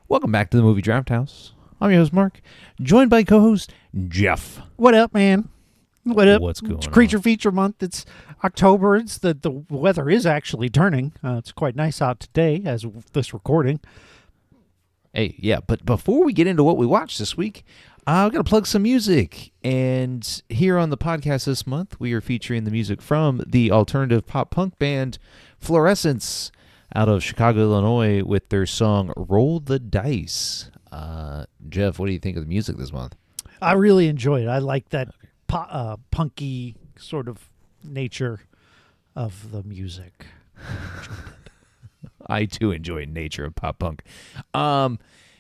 Welcome back to the Movie Draft House. I'm your host, Mark, joined by co-host Jeff. What up, man? What up? What's going It's on? Creature Feature Month. It's October. It's the weather is actually turning. It's quite nice out today as of this recording. Hey, yeah, but before we get into what we watched this week, I've got to plug some music. And here on the podcast this month, we are featuring the music from the alternative pop punk band Fluorescence out of Chicago, Illinois, with their song Roll the Dice. Jeff, what do you think of the music this month? I really enjoy it. I like that punky sort of nature of the music. I too enjoy nature of pop punk.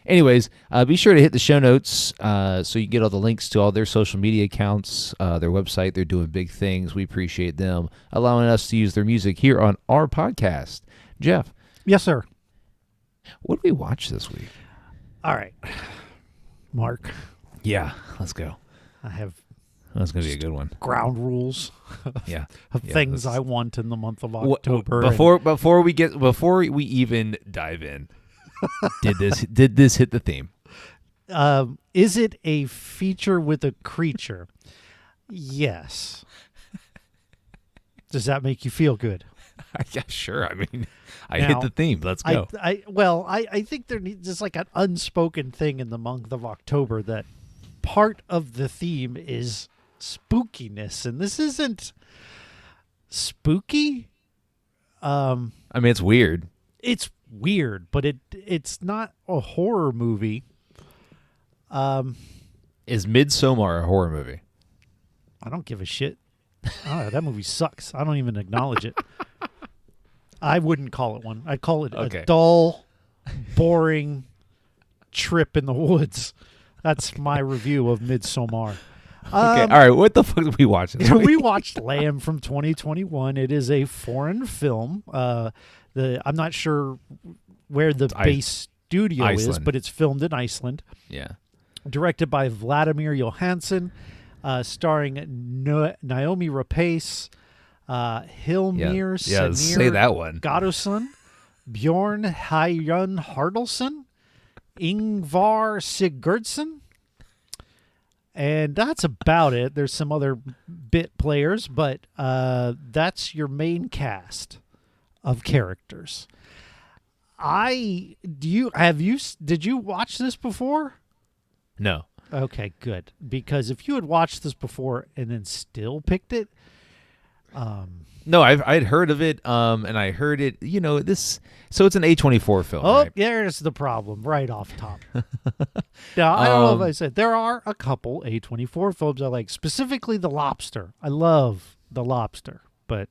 Anyways, be sure to hit the show notes so you get all the links to all their social media accounts, their website. They're doing big things. We appreciate them allowing us to use their music here on our podcast. Jeff. Yes, sir. What did we watch this week? All right, Mark. Yeah, let's go. I have That's going to be a good one. ground rules Yeah. of Yeah, things I want in the month of October. Before we even dive in, did this hit the theme? Is it a feature with a creature? Yes. Does that make you feel good? Yeah, sure. I mean, I Now, hit the theme. Let's go. I think there's like an unspoken thing in the month of October that part of the theme is spookiness, and this isn't spooky. I mean, it's weird. It's weird, but it's not a horror movie. Is Midsommar a horror movie? I don't give a shit. Oh, that movie sucks. I don't even acknowledge it. I wouldn't call it one. I'd call it a dull, boring trip in the woods. That's my review of Midsommar. Okay, all right. What the fuck did we watch this week? We watched Lamb from 2021. It is a foreign film. I'm not sure where the base studio is, Iceland. but it's filmed in Iceland. Yeah. Directed by Vladimir Johansson, starring Naomi Rapace, Hilmir say that one. Gottosson, Bjorn Hyun Hardelson, Ingvar Sigurdsson, and that's about it. There's some other bit players, but that's your main cast of characters. Did you watch this before? No. Okay, good. Because if you had watched this before and then still picked it, No, I'd heard of it, and I heard it. So it's an A24 film. oh, right? there's the problem right off top. Now, I don't know if I said there are a couple A24 films I like, specifically The Lobster. I love The Lobster, but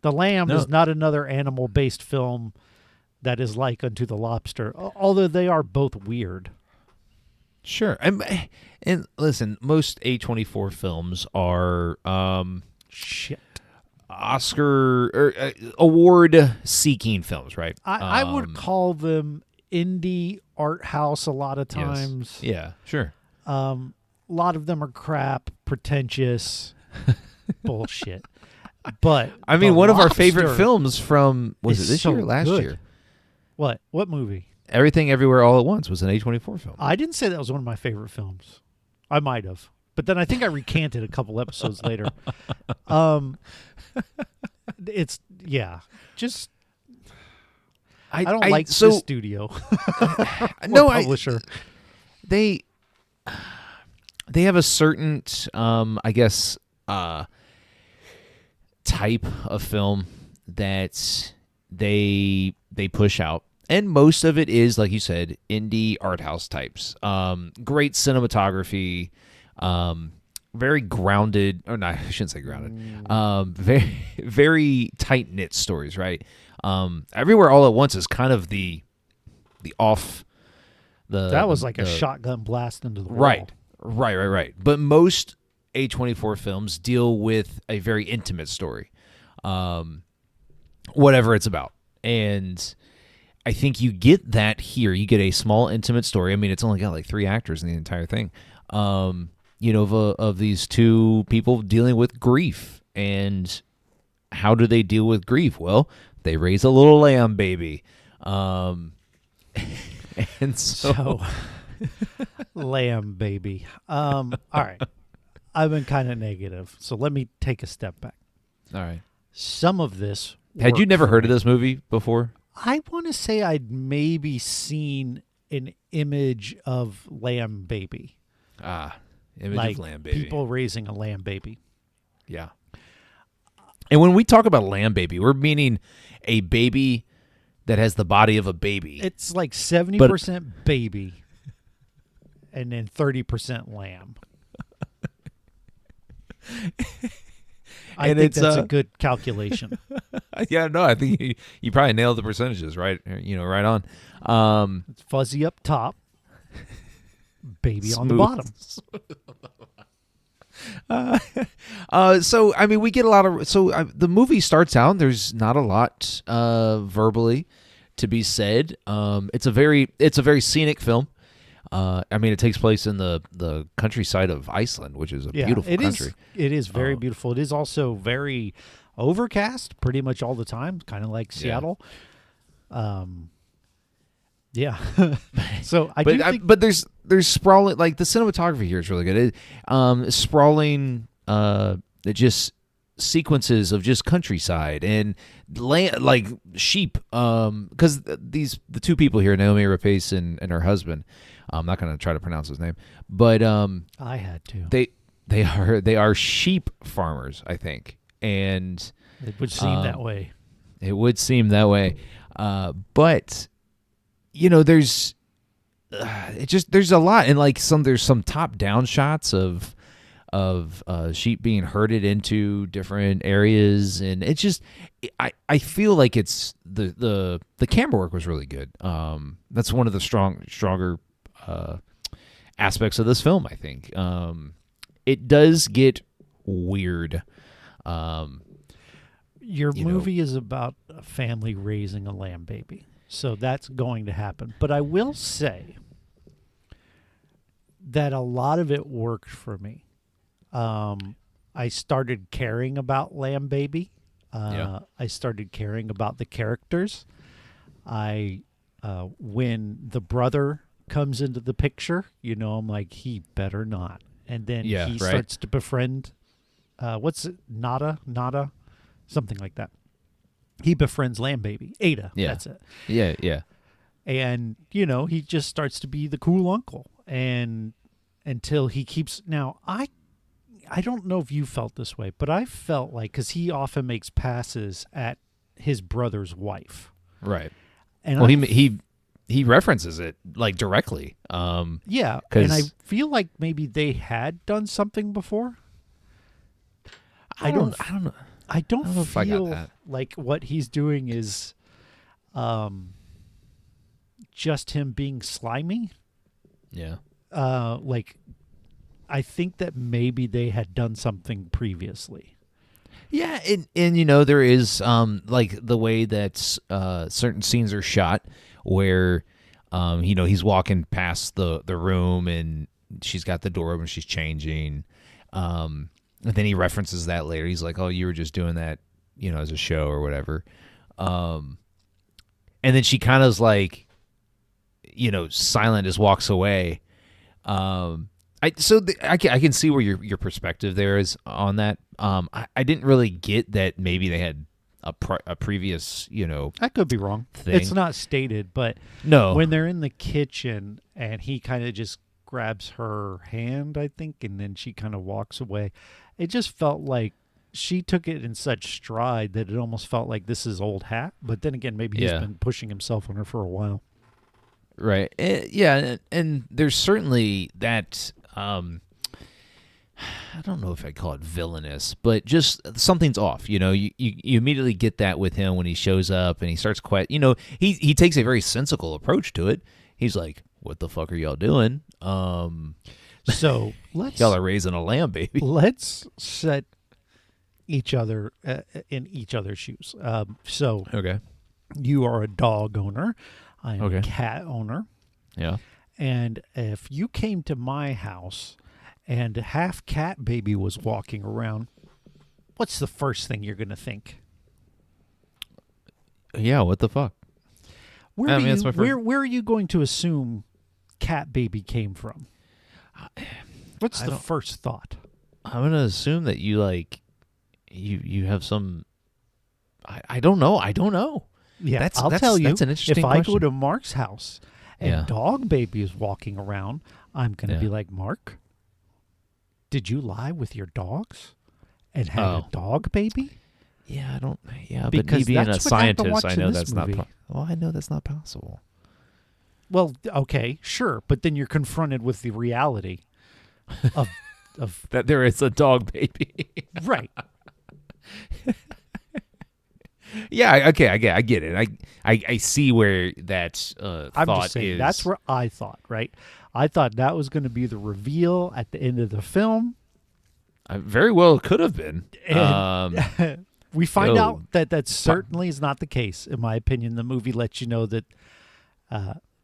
The Lamb is not another animal-based film that is like unto The Lobster, although they are both weird. Sure. And listen, most A24 films are Shit. Oscar or award-seeking films, right? I would call them indie art house a lot of times. Yes. Yeah, sure. A lot of them are crap, pretentious, bullshit. But I mean, The one of our Lobster favorite films from was it is this so year or last good. year? What movie? Everything Everywhere All at Once was an A24 film. I didn't say that was one of my favorite films. I might have, but then I think I recanted a couple episodes later. It's just I don't like the studio. No, publisher. They have a certain I guess type of film that they push out, and most of it is, like you said, indie art house types. Great cinematography, very grounded, or not, I shouldn't say grounded. Very very tight knit stories, right? Everywhere All at Once is kind of the off the That was like a shotgun blast into the wall. Right. But most A24 films deal with a very intimate story, whatever it's about. And I think you get that here. You get a small, intimate story. I mean, it's only got like 3 actors in the entire thing, of these two people dealing with grief. And how do they deal with grief? Well, they raise a little lamb baby. And So, lamb baby. All right. I've been kind of negative, so let me take a step back. all right. Some of this Had you worked never for heard me. of this movie before? I want to say I'd maybe seen an image of lamb baby, Ah, Image like of Lamb Baby. people raising a lamb baby. Yeah. And when we talk about lamb baby, we're meaning a baby that has the body of a baby. It's like 70% baby and then 30% lamb. I And think it's, that's a good calculation. Yeah, no, I think you probably nailed the percentages, right? Right on. It's fuzzy up top, baby on the Smooth. bottom. So I mean, we get a lot of. So the movie starts out. There's not a lot verbally to be said. It's a very scenic film. I mean, it takes place in the countryside of Iceland, which is a beautiful country. It is very beautiful. It is also very overcast pretty much all the time, kind of like Seattle. Yeah. So I do think but there's sprawling, like the cinematography here is really good. Sprawling, just sequences of just countryside and land, like sheep. Because the two people here, Naomi Rapace and her husband. I'm not going to try to pronounce his name, but I had to. They are sheep farmers, I think, and It would seem that way. it would seem that way. But you know, there's a lot, and like there's some top down shots of sheep being herded into different areas, and it's just I feel like it's the camera work was really good. That's one of the stronger aspects of this film, I think. It does get weird. Your movie is about a family raising a lamb baby. So that's going to happen. But I will say that a lot of it worked for me. I started caring about lamb baby. I started caring about the characters. When the brother comes into the picture, I'm like, he better not. And then he starts to befriend, what's it, Nada, something like that. He befriends lamb baby, Ada. Yeah. That's it. Yeah. And he just starts to be the cool uncle, and until he keeps. Now I don't know if you felt this way, but I felt like, because he often makes passes at his brother's wife, right? And well, he references it like directly. Yeah, and I feel like maybe they had done something before. I don't know. I don't know if I got feel that. like what he's doing is just him being slimy. Yeah. Like, I think that maybe they had done something previously. Yeah, and there is like the way that certain scenes are shot where he's walking past the room and she's got the door open, she's changing. And then he references that later. He's like, "Oh, you were just doing that, as a show or whatever." And then she kind of is like, silent, just walks away. I can see where your perspective there is on that. I didn't really get that maybe they had a previous, I could be wrong. thing. It's not stated, but No. when they're in the kitchen and he kind of just grabs her hand, I think, and then she kind of walks away. It just felt like she took it in such stride that it almost felt like this is old hat. But then again, maybe he's been pushing himself on her for a while. Right. Yeah, and there's certainly that. I don't know if I'd call it villainous, but just something's off. You immediately get that with him when he shows up and he starts he takes a very sensical approach to it. He's like, "What the fuck are y'all doing? So y'all are raising a lamb baby." Let's set each other in each other's shoes. So Okay. you are a dog owner. I am a cat owner. Yeah. And if you came to my house and half cat baby was walking around, what's the first thing you're going to think? Yeah, what the fuck? Where I do mean, that's you my first. where are you going to assume cat baby came from? What's I the don't. first thought? I'm gonna assume that you like you have some. I don't know. I don't know. Yeah, That's I'll that's tell you. that's an If interesting I go question. to Mark's house and Yeah. dog baby is walking around, I'm going to Yeah. be like, Mark, did you lie with your dogs and had a Oh. dog baby? Yeah. I don't. Yeah. But me Because being a that's what happened scientist, I watching know this that's not. movie. Well, I know that's not possible. Well, okay, sure, but then you're confronted with the reality of of That there is a dog baby. right. Yeah. Okay. I get it. I see where that I'm thought just saying is. that's where I thought, right? I thought that was going to be the reveal at the end of the film, Very well could have been. and we find Yo, out that that certainly is not the case. In my opinion, the movie lets you know that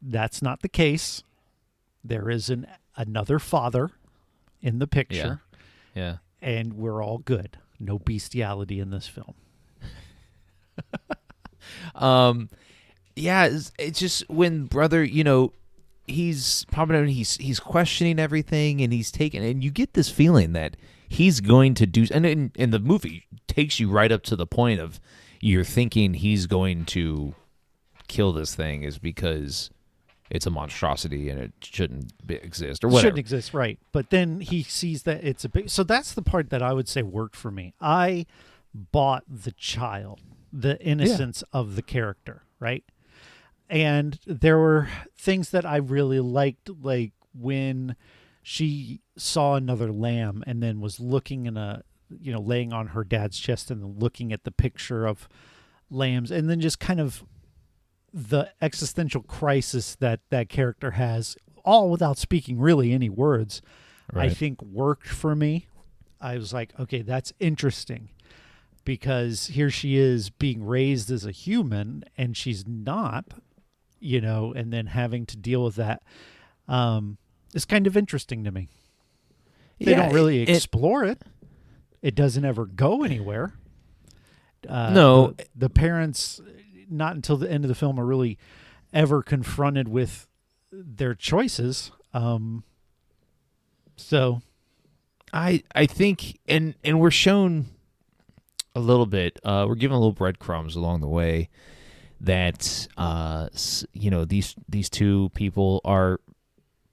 that's not the case. There is another father in the picture, yeah. and we're all good. No bestiality in this film. Yeah, it's just when brother, he's probably he's questioning everything, and he's taking, and you get this feeling that he's going to do, and in the movie takes you right up to the point of you're thinking he's going to kill this thing is because it's a monstrosity and it exist or whatever. Shouldn't exist, right? But then he sees that it's a big. So that's the part that I would say worked for me. I bought the child, the innocence of the character, right? And there were things that I really liked, like when she saw another lamb and then was looking laying on her dad's chest and then looking at the picture of lambs, and then just kind of the existential crisis that that character has, all without speaking really any words, I Right. think worked for me. I was like, okay, that's interesting, because here she is being raised as a human and she's not, and then having to deal with that is kind of interesting to me. They don't really explore it. It doesn't ever go anywhere. No. The parents, not until the end of the film, are really ever confronted with their choices. So I think, and we're shown a little bit. We're given a little breadcrumbs along the way that these two people are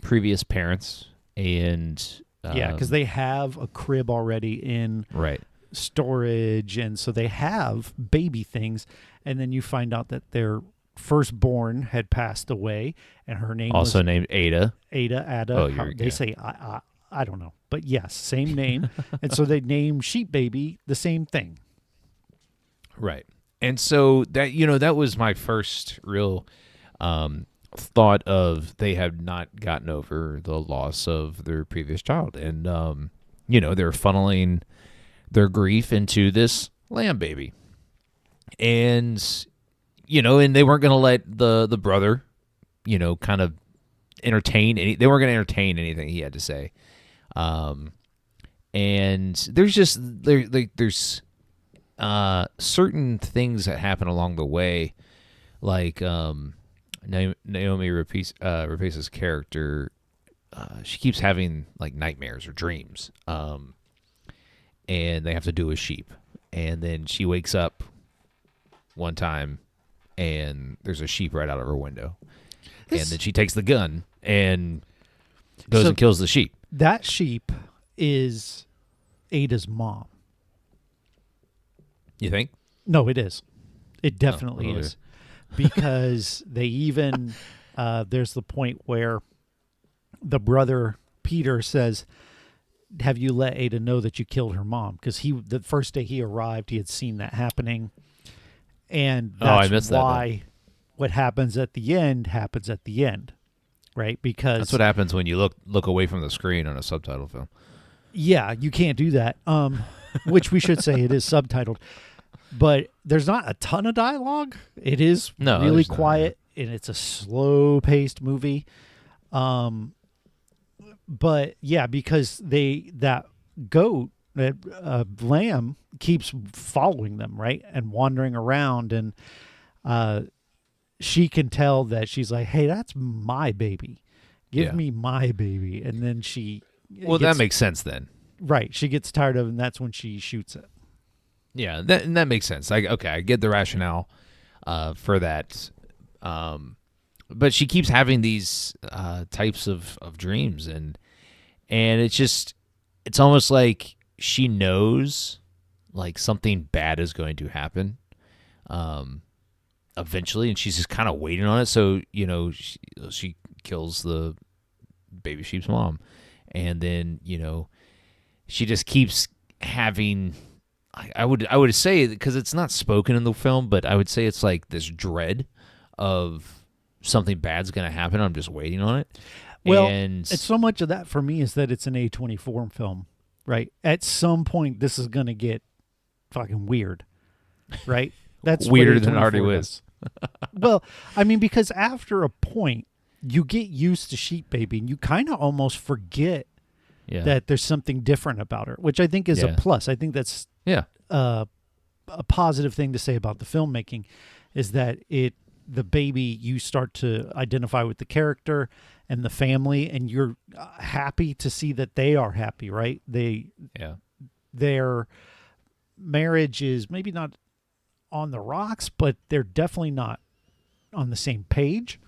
previous parents, and yeah, because they have a crib already in right. storage, and so they have baby things, and then you find out that their firstborn had passed away, and her name Also was named Ada. Ada. Oh, They say I don't know, but yes, same name, and so they named sheep baby the same thing. Right. And so that that was my first real thought of they have not gotten over the loss of their previous child, and they're funneling their grief into this lamb baby, and and they weren't going to let the brother kind of they weren't going to entertain anything he had to say, and there's certain things that happen along the way, like Naomi Rapace's character, she keeps having like nightmares or dreams, and they have to do a sheep, and then she wakes up one time and there's a sheep right out of her window, and then she takes the gun and goes and kills the sheep. That sheep is Ada's mom. You think? No, it is. It definitely okay. is. Because they even, there's the point where the brother Peter says, have you let Ada know that you killed her mom? Because the first day he arrived, he had seen that happening. And that's why what happens at the end happens at the end, right? Because that's what happens when you look away from the screen on a subtitle film. Yeah, you can't do that. Which we should say it is subtitled. But there's not a ton of dialogue. It is really quiet, and it's a slow-paced movie. But yeah, because that goat, that lamb, keeps following them, right, and wandering around, and she can tell that she's like, hey, that's my baby. Give Yeah. me my baby. And then she Well, that gets, makes sense then. right. She gets tired of it, and that's when she shoots it. Yeah, that makes sense. I get the rationale for that. But she keeps having these types of dreams, and it's almost like she knows like something bad is going to happen eventually, and she's just kind of waiting on it. So she kills the baby sheep's mom, and then she just keeps having. I would say, because it's not spoken in the film, but I would say it's like this dread of something bad's going to happen. I'm just waiting on it. Well, And it's so much of that for me is that it's an A24 film, right? At some point, this is going to get fucking weird, right? That's what weirder than it A24 already does. was. Well, I mean, because after a point, you get used to Sheep Baby, and you kind of almost forget Yeah. that there's something different about her, which I think is a Yeah. plus. I think that's Yeah. a positive thing to say about the filmmaking, is that the baby, you start to identify with the character and the family, and you're happy to see that they are happy, right? Yeah. Their marriage is maybe not on the rocks, but they're definitely not on the same page.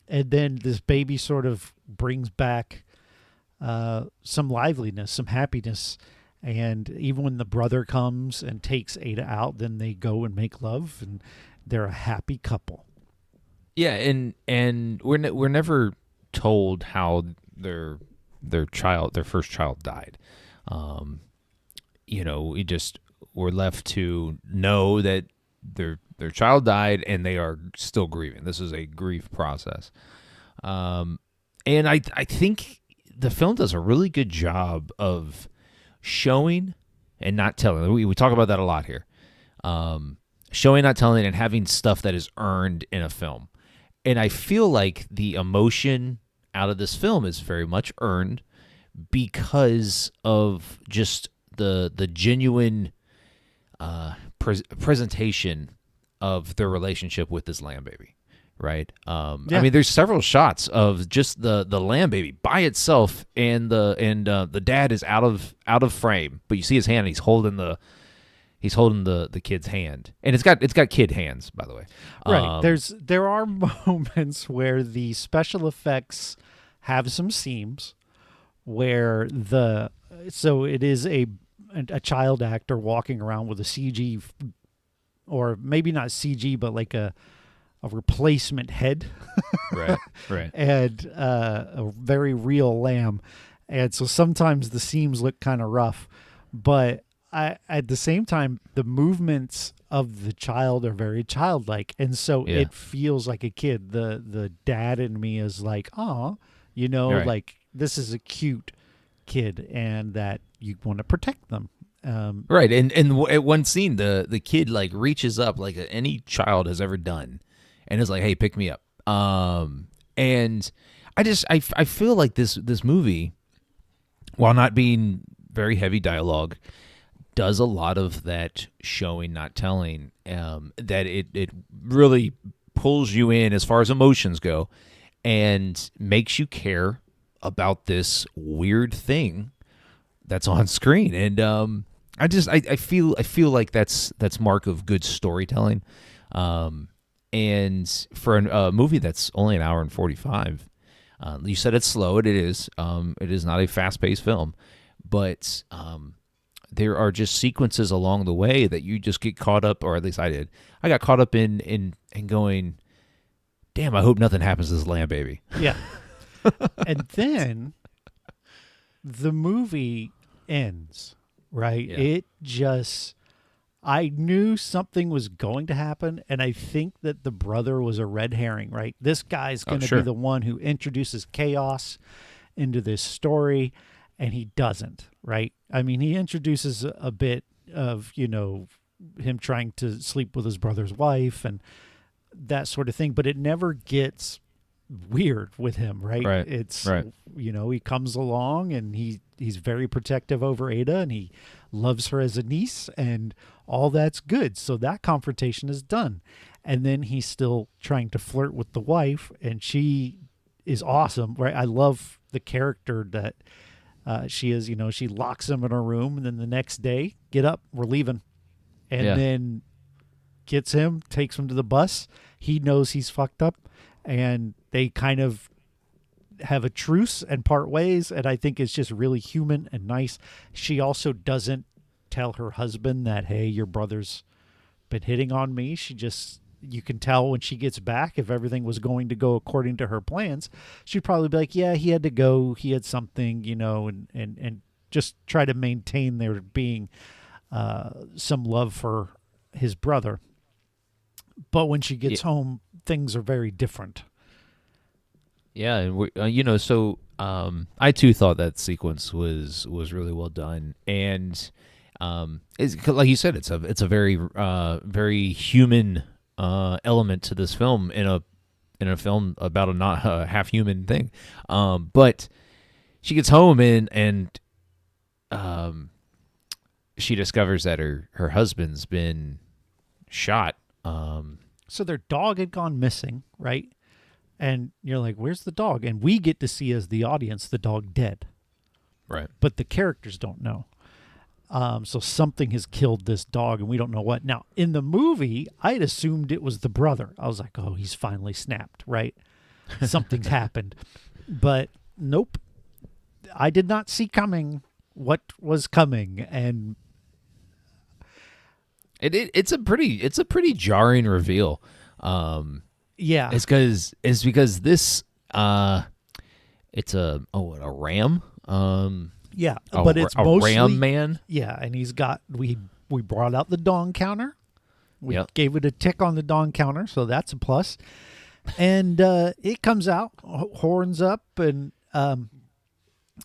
And then this baby sort of brings back some liveliness, some happiness. And even when the brother comes and takes Ada out, then they go and make love, and they're a happy couple. Yeah, and we're never told how their first child died. We're left to know that their child died, and they are still grieving. This is a grief process. And I think the film does a really good job of showing and not telling. We talk about that a lot here. Showing, not telling, and having stuff that is earned in a film. And I feel like the emotion out of this film is very much earned because of just the genuine presentation of their relationship with this lamb baby, right? I mean, there's several shots of just the lamb baby by itself, and the dad is out of frame, but you see his hand, and he's holding the kid's hand, and it's got kid hands, by the way. Right. There are moments where the special effects have some seams where so it is a child actor walking around with a CG, or maybe not CG, but like a replacement head. right. And a very real lamb. And so sometimes the seams look kind of rough, but at the same time, the movements of the child are very childlike, and so Yeah. it feels like a kid. The dad in me is like, oh, Right. like this is a cute kid, and that you want to protect them. Right, and at one scene, the kid like reaches up like any child has ever done, and is like, "Hey, pick me up." And I feel like this movie, while not being very heavy dialogue, does a lot of that showing, not telling. That it really pulls you in as far as emotions go, and makes you care about this weird thing that's on screen. And I feel like that's mark of good storytelling. And for a movie that's only an hour and 45, you said it's slow. It is. It is not a fast-paced film, but there are just sequences along the way that you just get caught up, or at least I did. I got caught up in going, damn, I hope nothing happens to this lamb baby. Yeah. And then the movie ends, right? Yeah. I knew something was going to happen, and I think that the brother was a red herring, right? This guy's going to Sure. be the one who introduces chaos into this story, and he doesn't, right? I mean, he introduces a bit of, him trying to sleep with his brother's wife and that sort of thing, but it never gets weird with him, right? Right. It's Right. He comes along, and he's very protective over Ada, and he loves her as a niece, and all that's good. So that confrontation is done. and then he's still trying to flirt with the wife, and she is awesome, right? I love the character that she is. She locks him in her room, and then the next day, get up, we're leaving, and Yeah. then gets him, takes him to the bus. He knows he's fucked up, and they kind of have a truce and part ways, and I think it's just really human and nice. She also doesn't tell her husband that, hey, your brother's been hitting on me. She just, you can tell when she gets back, if everything was going to go according to her plans, she'd probably be like, yeah, he had to go, he had something, and just try to maintain there being some love for his brother. But when she gets home, things are very different. Yeah, and so I too thought that sequence was really well done, and it's like you said, it's a very very human element to this film in a film about a not half human thing. But she gets home and she discovers that her husband's been shot. So their dog had gone missing, right? And you're like, where's the dog? And we get to see, as the audience, the dog dead. Right. But the characters don't know. So something has killed this dog, and we don't know what. Now, in the movie, I'd assumed it was the brother. I was like, oh, he's finally snapped, right? Something's happened. But nope. I did not see coming what was coming. And it's a pretty jarring reveal. yeah. It's because this it's a ram. Yeah, but it's mostly ram man. Yeah, and he's got we brought out the dong counter. We Yep. gave it a tick on the dong counter, so that's a plus. And it comes out, horns up, and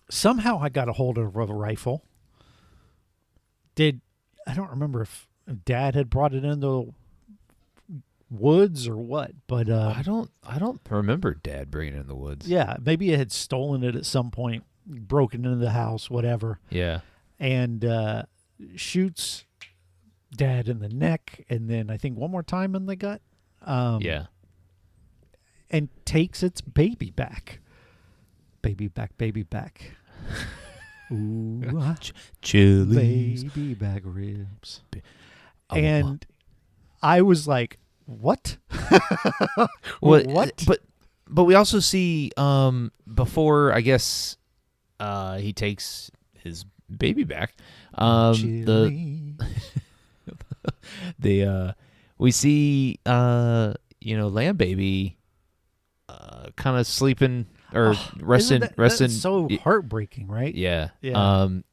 somehow I got a hold of a rifle. I don't remember if Dad had brought it in the woods or what, but I don't remember Dad bringing it in the woods. yeah, maybe it had stolen it at some point, broken into the house, whatever. Yeah. And shoots Dad in the neck, and then I think one more time in the gut. Yeah. And takes its baby back. Baby back. Ooh, Chili's. baby back ribs. Oh, And I was like, what? What? But we also see before, I guess, he takes his baby back. Chili's. We see Lamb Baby kind of sleeping or resting. That's so heartbreaking, right? Yeah. Yeah. And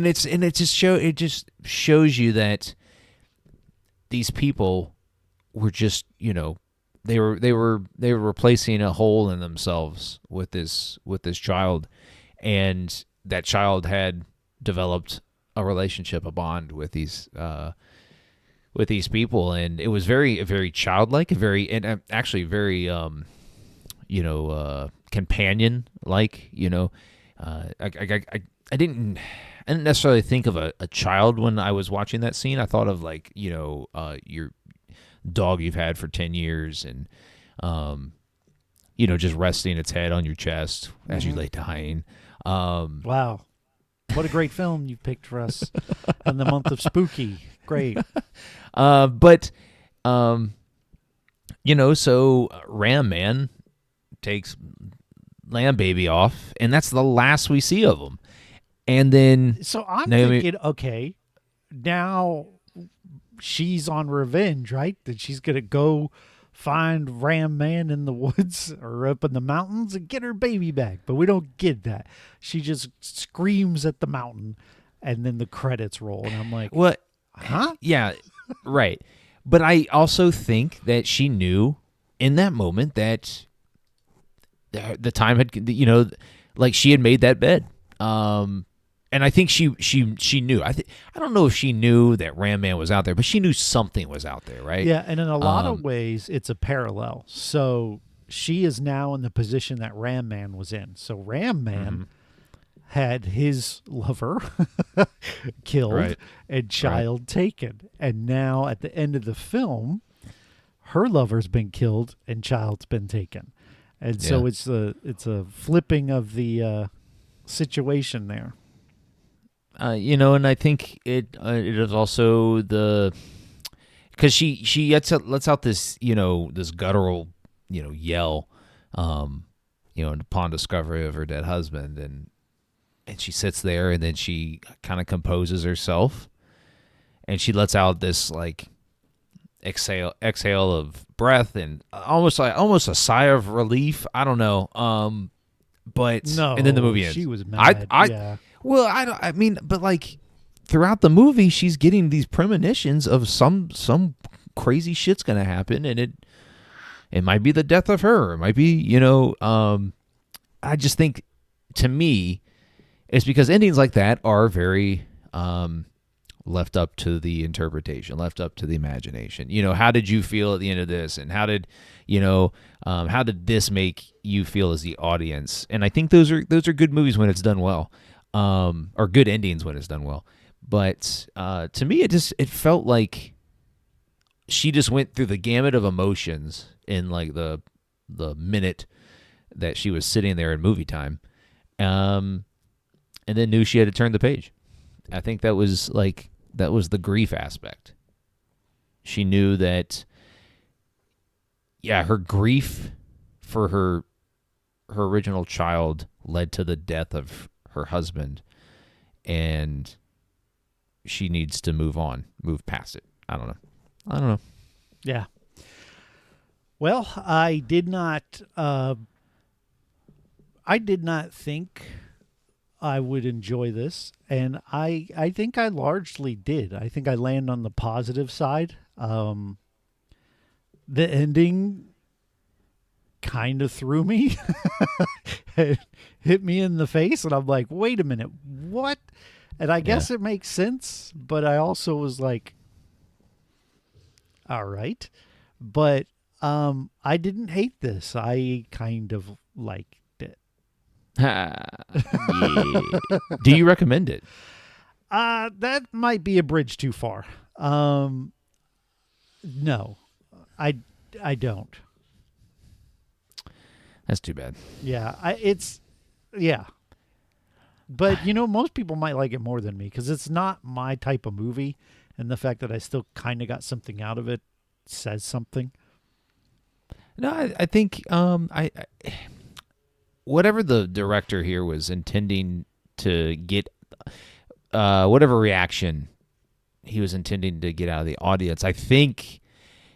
it just shows you that these people were just, they were replacing a hole in themselves with this child, and that child had developed a relationship, a bond with these people, and it was very childlike, and actually very companion like. I didn't necessarily think of a child when I was watching that scene. I thought of like your dog you've had for 10 years, and just resting its head on your chest as you lay dying. Wow. What a great film you picked for us in the month of spooky. Great. So Ram Man takes Lamb Baby off, and that's the last we see of him. And then So I'm Naomi- thinking, okay, now she's on revenge, right? That she's going to go find Ram Man in the woods or up in the mountains and get her baby back. But we don't get that. She just screams at the mountain, and then the credits roll. And I'm like, what? huh? Yeah, right. But I also think that she knew in that moment that the time had, like she had made that bed. And I think she knew. I don't know if she knew that Ram Man was out there, but she knew something was out there, right? Yeah, and in a lot of ways, it's a parallel. So she is now in the position that Ram Man was in. So Ram Man had his lover killed Right. and child taken. And now at the end of the film, her lover's been killed and child's been taken, and Yeah. so it's a flipping of the situation there. And I think it is also because she lets out this this guttural yell, upon discovery of her dead husband, and she sits there, and then she kind of composes herself, and she lets out this like exhale of breath, and almost a sigh of relief. I don't know. But and then the No, movie ends. she was mad. Yeah. Well, I mean, but like throughout the movie, she's getting these premonitions of some crazy shit's gonna happen, and it might be the death of her. It might be, I just think, to me, it's because endings like that are very left up to the interpretation, left up to the imagination. How did you feel at the end of this, and how did this make you feel as the audience? And I think those are good movies when it's done well, or good endings when it's done well. But to me, it felt like she just went through the gamut of emotions in like the minute that she was sitting there in movie time, and then knew she had to turn the page. I think that was the grief aspect. She knew that, yeah, her grief for her original child led to the death of her husband, and she needs to move past it. I don't know. Yeah. Well, I did not think I would enjoy this, and I think I largely did. I think I land on the positive side. The ending kind of threw me. It hit me in the face, and I'm like, wait a minute, what? And I guess it makes sense, but I also was like, all right. But I didn't hate this. I kind of liked it. Yeah. Do you recommend it? That might be a bridge too far. No, I don't. That's too bad. Yeah, yeah. But most people might like it more than me because it's not my type of movie, and the fact that I still kind of got something out of it says something. No, I think whatever the director here was intending to get, whatever reaction he was intending to get out of the audience, I think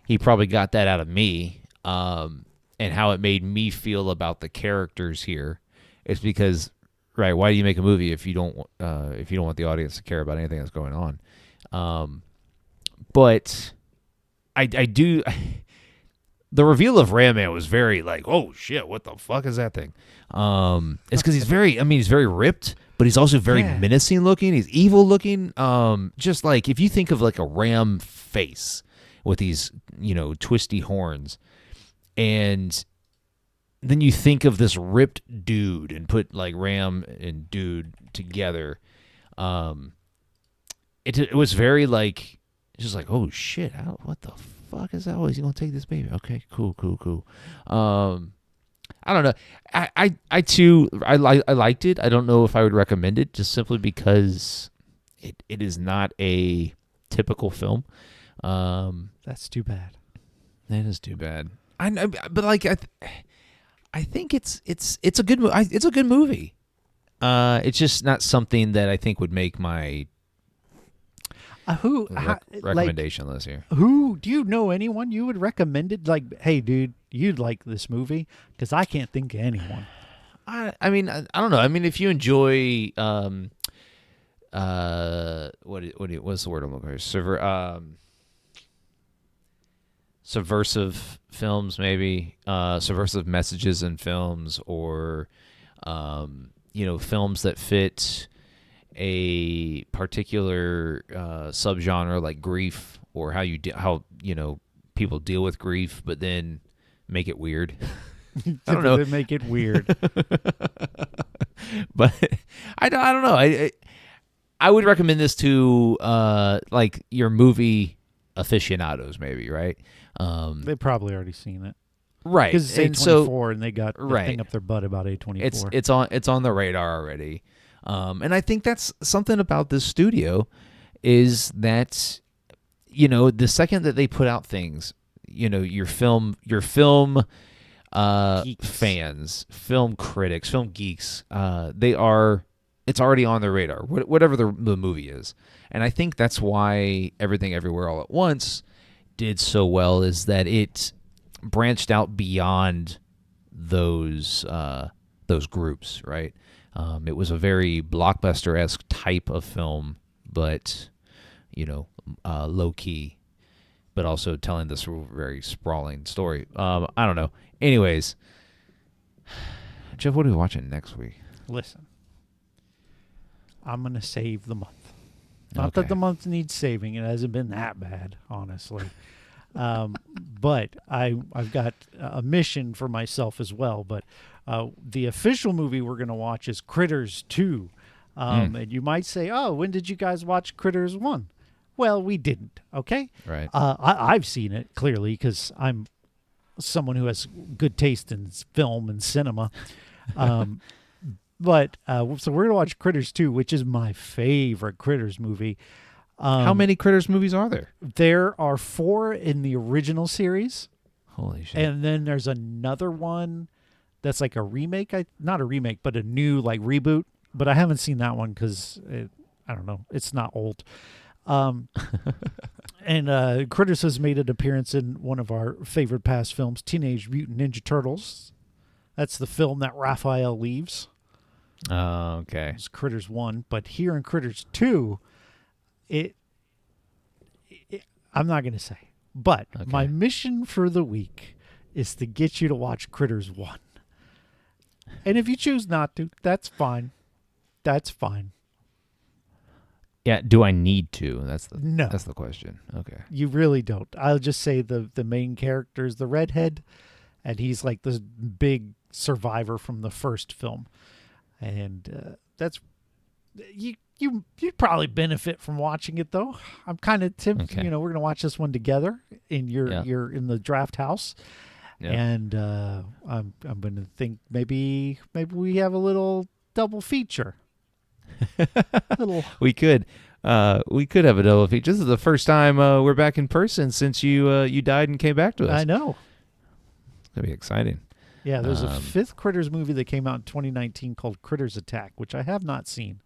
he probably got that out of me, and how it made me feel about the characters here. It's because, right? Why do you make a movie if you don't want the audience to care about anything that's going on? But I do. The reveal of Ram Man was very like, oh shit, what the fuck is that thing? It's because he's very ripped, but he's also very menacing looking. He's evil looking. Just like if you think of like a ram face with these, twisty horns, and then you think of this ripped dude and put like Ram and dude together. It was very like, just like, oh shit, what the fuck is that? Oh, he's gonna take this baby. Okay, cool. I don't know. I too, I liked it. I don't know if I would recommend it, just simply because it is not a typical film. That's too bad. That is too bad. I know, but like I think it's a good it's a good movie. It's just not something that I think would make my recommendation list here. Who do you know? Anyone you would recommend it? Like, hey, dude, you'd like this movie? Because I can't think of anyone. I mean, I don't know. I mean, if you enjoy what's the word I'm looking for? Subversive films, maybe subversive messages in films, or films that fit a particular subgenre like grief, or how people deal with grief, but then make it weird. I don't know. They make it weird. But I don't know. I would recommend this to like your movie aficionados, maybe, right? They've probably already seen it. Right. Because it's A24 and they got the right. thing up their butt about A24. It's on the radar already. And I think that's something about this studio is that, the second that they put out things, your film fans, film critics, film geeks, it's already on their radar, whatever the movie is. And I think that's why Everything Everywhere All at Once did so well, is that it branched out beyond those groups, right? It was a very blockbuster-esque type of film, but low key, but also telling this very sprawling story. I don't know. Anyways, Jeff, what are we watching next week? Listen, I'm gonna save the month. Not that the month needs saving; it hasn't been that bad, honestly. But I've got a mission for myself as well. But the official movie we're going to watch is Critters 2. And you might say, oh, when did you guys watch Critters 1? Well, we didn't, okay? Right. I've seen it, clearly, because I'm someone who has good taste in film and cinema. But so we're going to watch Critters 2, which is my favorite Critters movie. How many Critters movies are there? There are 4 in the original series. Holy shit. And then there's another one that's like a remake. Not a remake, but a new like reboot. But I haven't seen that one because, I don't know, it's not old. And Critters has made an appearance in one of our favorite past films, Teenage Mutant Ninja Turtles. That's the film that Raphael leaves. Oh, okay. It's Critters 1. But here in Critters 2... I'm not going to say, but my mission for the week is to get you to watch Critters 1. And if you choose not to, that's fine. That's fine. Yeah, do I need to? That's No. That's the question. Okay. You really don't. I'll just say the main character is the redhead, and he's like this big survivor from the first film. And that's... You'd probably benefit from watching it, though. I'm kind of tempted. Okay. We're gonna watch this one together in you're in the draft house, and I'm gonna think maybe we have a little double feature. We could have a double feature. This is the first time we're back in person since you died and came back to us. I know. It's gonna be exciting. Yeah, there's a 5th Critters movie that came out in 2019 called Critters Attack, which I have not seen.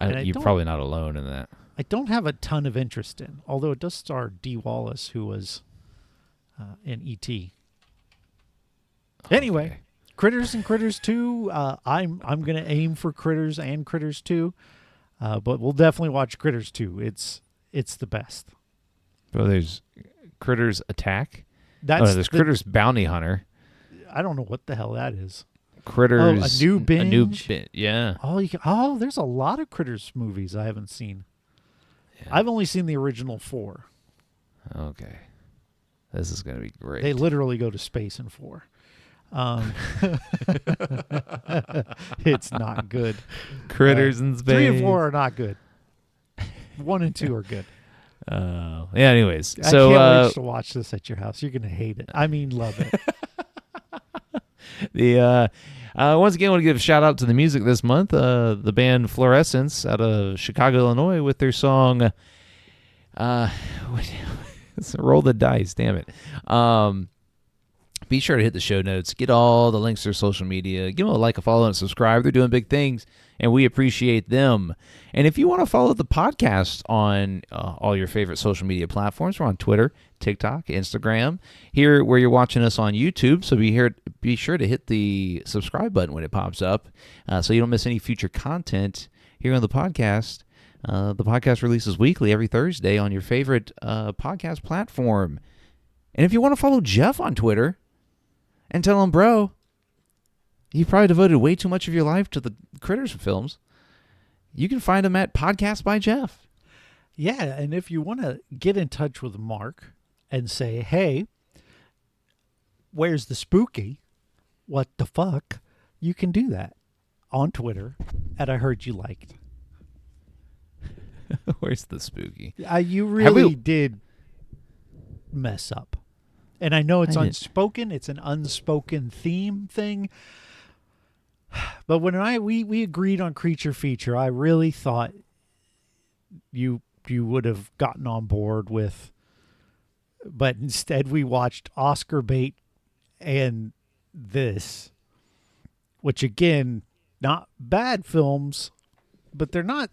You're probably not alone in that. I don't have a ton of interest in, although it does star Dee Wallace, who was in E.T. Anyway, Critters and Critters 2. I'm going to aim for Critters and Critters 2, but we'll definitely watch Critters 2. It's the best. Well, there's Critters Attack. There's Critters Bounty Hunter. I don't know what the hell that is. Critters. A new binge. Yeah. There's a lot of Critters movies I haven't seen. Yeah. I've only seen the original 4. Okay. This is going to be great. They literally go to space in 4. It's not good. Critters in space. 3 and 4 are not good. 1 and 2 are good. Yeah. Anyways, I can't wait to watch this at your house. You're going to hate it. I mean, love it. Once again, I want to give a shout out to the music this month. The band Fluorescence out of Chicago, Illinois, with their song Roll the Dice, damn it. Be sure to hit the show notes, get all the links to their social media, give them a like, a follow, and subscribe. They're doing big things, and we appreciate them. And if you want to follow the podcast on all your favorite social media platforms, we're on Twitter, TikTok, Instagram, here where you're watching us on YouTube. So be sure to hit the subscribe button when it pops up so you don't miss any future content here on the podcast. The podcast releases weekly every Thursday on your favorite podcast platform. And if you want to follow Jeff on Twitter and tell him, bro, you probably devoted way too much of your life to the Critters films, you can find him at Podcast by Jeff. Yeah, and if you want to get in touch with Mark and say, hey, where's the spooky? What the fuck? You can do that on Twitter at I Heard You Liked. Where's the spooky? You really did mess up. And I know it's I did. unspoken. It's an unspoken theme thing. But when we agreed on Creature Feature, I really thought you would have gotten on board with. But instead, we watched Oscar Bait and this, which again, not bad films, but they're not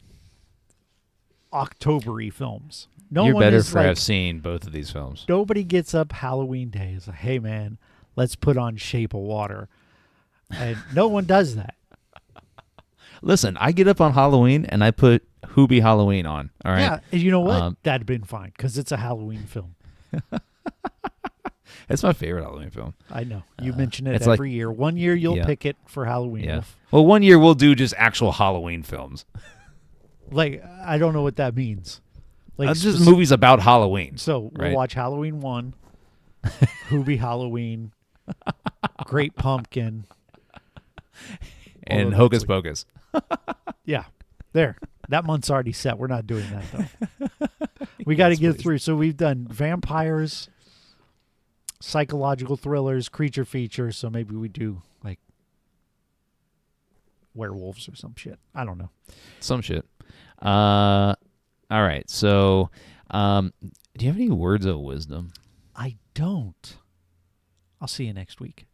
October-y films. No You're one better is for like, have seen both of these films. nobody gets up Halloween Day and says, hey man, let's put on Shape of Water. And no one does that. Listen, I get up on Halloween and I put Hoobie Halloween on. All right. Yeah, and you know what? That'd have been fine because it's a Halloween film. It's my favorite Halloween film. I know. You mention it it's every like- year. One year you'll Yeah. pick it for Halloween. Yeah. Wolf. Well, one year we'll do just actual Halloween films. Like, I don't know what that means. Like, That's just movies about Halloween. So we'll right? watch Halloween 1, Hoobie Halloween, Great Pumpkin, And those Hocus next Pocus. Yeah, there. That month's already set. We're not doing that, though. We got to Yes, get please. through. So we've done vampires, psychological thrillers, creature features. So maybe we do, like, werewolves or some shit. I don't know. Some shit. All right. So, do you have any words of wisdom? I don't. I'll see you next week.